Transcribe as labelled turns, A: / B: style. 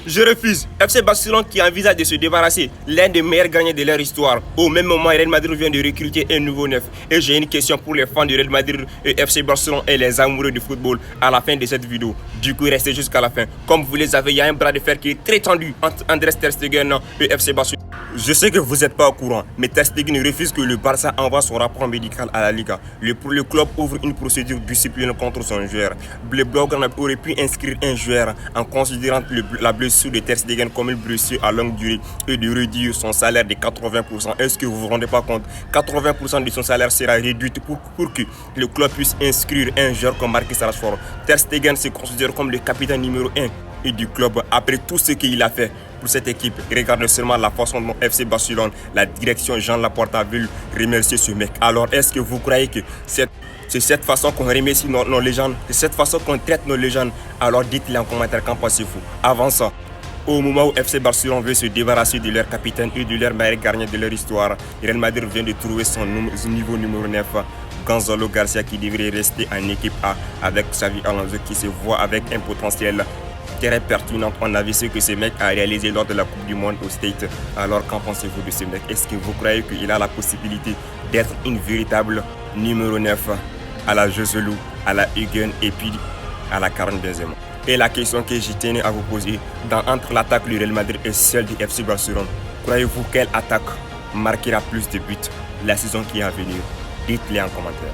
A: Je refuse. FC Barcelone qui envisage de se débarrasser l'un des meilleurs gagnants de leur histoire. Au même moment, Real Madrid vient de recruter un nouveau neuf. Et j'ai une question pour les fans de Real Madrid et FC Barcelone et les amoureux du football à la fin de cette vidéo. Du coup, restez jusqu'à la fin. Comme vous les avez, il y a un bras de fer qui est très tendu entre Andrés Ter Stegen et FC Barcelone. Je sais que vous n'êtes pas au courant, mais Ter Stegen refuse que le Barça envoie son rapport médical à la Liga. Le club ouvre une procédure disciplinaire contre son joueur. Le Blaugrana aurait pu inscrire un joueur en considérant la blessure de Ter Stegen comme une blessure à longue durée et de réduire son salaire de 80%. Est-ce que vous vous rendez pas compte? 80% de son salaire sera réduit pour que le club puisse inscrire un joueur comme Marcus Rashford. Ter Stegen se considère comme le capitaine numéro 1 et du club après tout ce qu'il a fait pour cette équipe. Regardez seulement la façon dont FC Barcelone, la direction Jean Laporta veut remercier ce mec. Alors est-ce que vous croyez que c'est cette façon qu'on remercie nos légendes, c'est cette façon qu'on traite nos légendes? Alors dites-le en commentaire, qu'en pensez-vous? Avant ça, au moment où FC Barcelone veut se débarrasser de leur capitaine et de leur meilleur gardien de leur histoire, Real Madrid vient de trouver son niveau numéro 9, Gonzalo Garcia, qui devrait rester en équipe A avec Xavi Alonso qui se voit avec un potentiel très pertinent. On a vu ce que ce mec a réalisé lors de la Coupe du Monde au States. Alors qu'en pensez-vous de ce mec? Est-ce que vous croyez qu'il a la possibilité d'être une véritable numéro 9 à la Joselu, à la Higuaín et puis à la Karim Benzema? Et la question que je tenais à vous poser, entre l'attaque du Real Madrid et celle du FC Barcelone, croyez-vous quelle attaque marquera plus de buts la saison qui est à venir? Dites-les en commentaire.